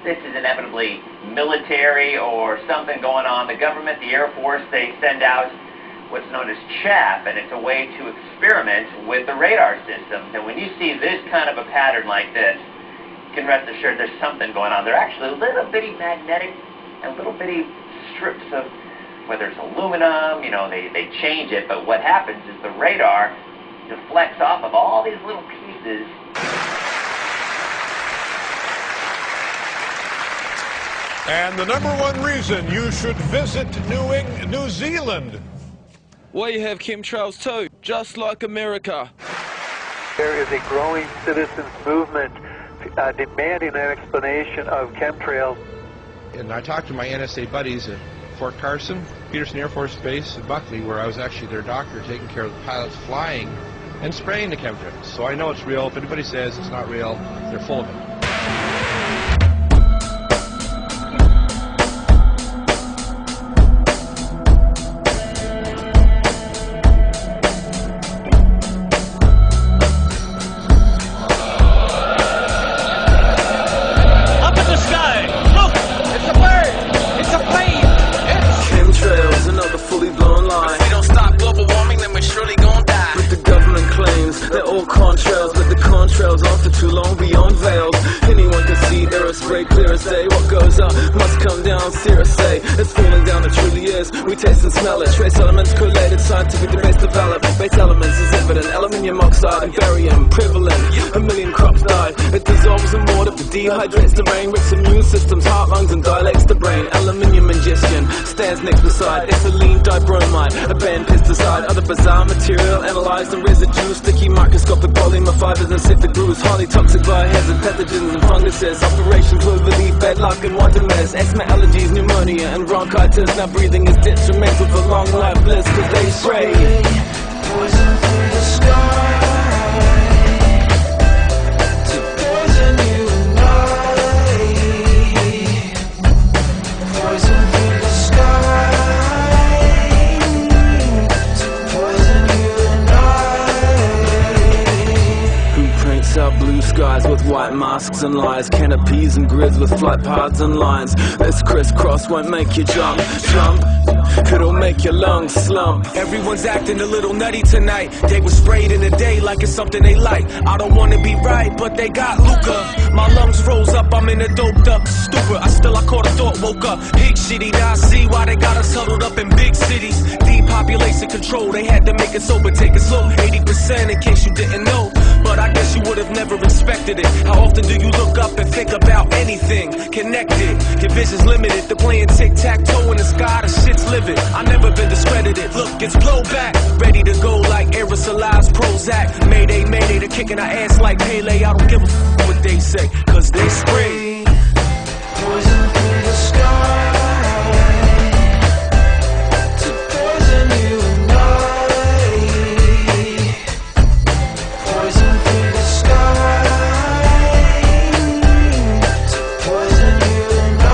this is inevitably military or something going on. The government, the Air Force, they send out what's known as chaff, and it's a way to experiment with the radar systems. And when you see this kind of a pattern like this, you can rest assured there's something going on. They're actually little bitty magnetic and little bitty strips of, whether it's aluminum, you know, they change it, but what happens is the radar deflects off of all these little pieces. And the #1 reason you should visit New Zealand. We have chemtrails too, just like America. There is a growing citizens movement demanding an explanation of chemtrails. And I talked to my NSA buddies at Fort Carson, Peterson Air Force Base, and Buckley, where I was actually their doctor taking care of the pilots flying and spraying the chemtrails. So I know it's real. If anybody says it's not real, they're full of it. Contrails, but the contrails after too long beyond veils. Anyone can see error spray clear as day. What goes up must come down, serious say. It's falling down, it truly is. We taste and smell it. Trace elements collated, scientific debates develop. Base elements is evident. Aluminium oxide and barium prevalent. A million crops died. It dissolves in water, but dehydrates the brain. Rips immune systems, heart, lungs, and dilates the brain. Aluminium ingestion stands next beside ethylene dibromide, a banned pesticide. Other bizarre material analyzed in residue, sticky microscopic polymer fibers and septic grooves, highly toxic biohazard pathogens and funguses. Operation Cloverleaf, bad luck and wonderments. Asthma, allergies, pneumonia and bronchitis. Now breathing is detrimental for long life bliss, cause they spray poison through the sky to poison you and I. Poison through the sky to poison you and I. Who paints our blue skies with white masks and lies, canopies and grids with flight paths and lines. This crisscross won't make you jump, it'll make your lungs slump. Everyone's acting a little nutty tonight. They were sprayed in the day like it's something they like. I don't wanna be right, but they got Luca. My lungs froze up, I'm in a doped up stupor. I caught a thought, woke up pig shitty. Now I see why they got us huddled up in big cities. Depopulation control, they had to make it sober, take it slow. 80% in case you didn't know, but I guess you would have never expected it. How often do you look up and think about anything connected? Your vision's limited, they're playing tic-tac-toe in the sky, the shit's livid. I never been discredited, look, it's blowback. Ready to go like aerosolized Prozac. Mayday, mayday, they're kicking our ass like Pele. I don't give a f what they say, cause they spray poison through the sky to poison you and I. Poison through the sky to poison you and I.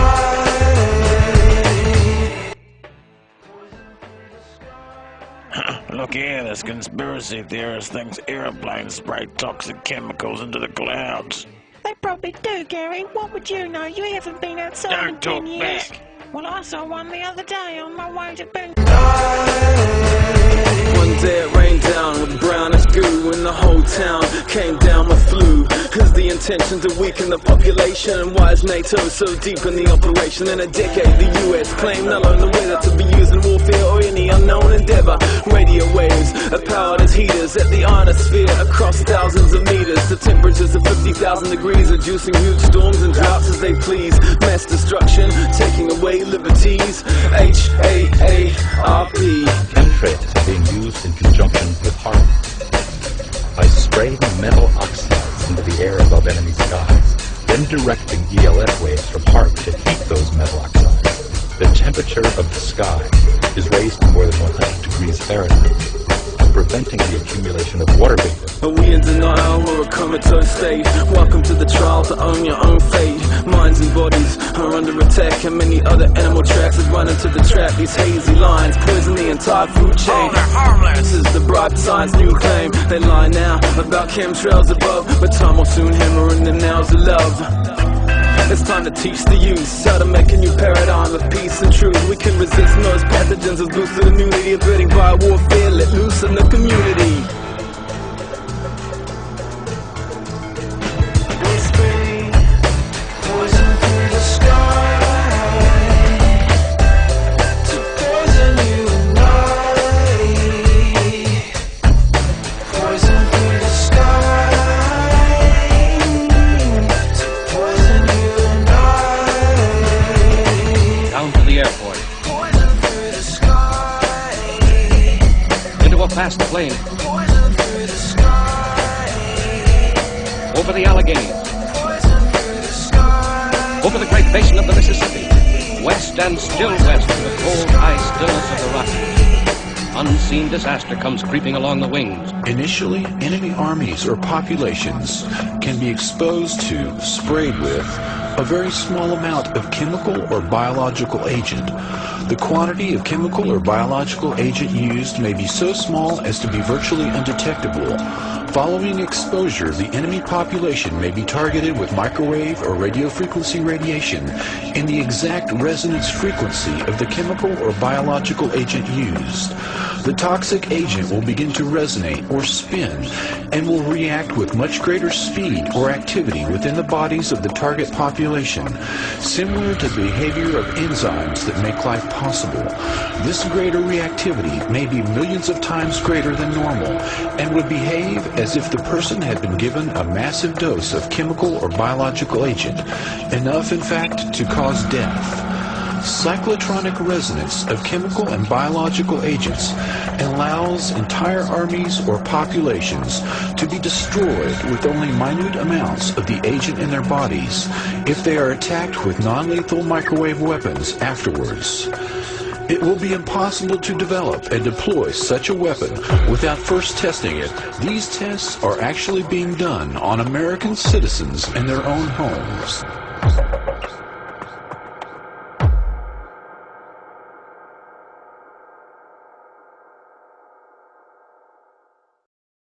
Look here, this conspiracy theorist thinks airplanes spray toxic chemicals into the clouds. They probably do, Gary. What would you know? You haven't been outside in 10 years. Back. Well, I saw one the other day on my way to Boone. One day it rained down with brownish goo, and the whole town came down with flu. Cause the intention to weaken the population, and why is NATO so deep in the operation? In a decade the US claimed not only the weather to be used in warfare or any unknown endeavor. Radio waves are powered as heaters at the ionosphere across thousands of meters. The temperatures of 50,000 degrees, reducing huge storms and droughts as they please. Mass destruction, taking away liberties. H-A-A-R-P. Chemtrails are being used in conjunction with HAARP. By spraying metal oxides into the air above enemy skies, then directing ELF waves from HAARP to heat those metal oxides, the temperature of the sky is raised to more than 100 degrees Fahrenheit, preventing the accumulation of water vapor. Are we in denial or a comatose state? Welcome to the trial to own your own fate. Minds and bodies are under attack, and many other animal tracks have run into the trap. These hazy lines poison the entire food chain. They're harmless. This is the bright science new claim. They lie now about chemtrails above, but time will soon hammer in the nails of love. It's time to teach the youth how to make a new paradigm of peace and truth. We can resist noise pathogens as boosted immunity, averting biowarfare let loose in the community. We spray poison through the sky to poison you and I. Poison through the sky to poison you and I. Down to the airport. Poison through the sky. Into a fast plane. Poison through the sky. Over the Alleghenies. Poison through the sky. Over the great basin of the Mississippi. West and still west to the cold, high stillness of the Rockies. Unseen disaster comes creeping along the wings. Initially, enemy armies or populations can be exposed to, sprayed with, a very small amount of chemical or biological agent. The quantity of chemical or biological agent used may be so small as to be virtually undetectable. Following exposure, the enemy population may be targeted with microwave or radio frequency radiation in the exact resonance frequency of the chemical or biological agent used. The toxic agent will begin to resonate or spin and will react with much greater speed or activity within the bodies of the target population, similar to the behavior of enzymes that make life possible. This greater reactivity may be millions of times greater than normal and would behave as if the person had been given a massive dose of chemical or biological agent, enough in fact to cause death. Cyclotronic resonance of chemical and biological agents allows entire armies or populations to be destroyed with only minute amounts of the agent in their bodies if they are attacked with non-lethal microwave weapons afterwards. It will be impossible to develop and deploy such a weapon without first testing it. These tests are actually being done on American citizens in their own homes.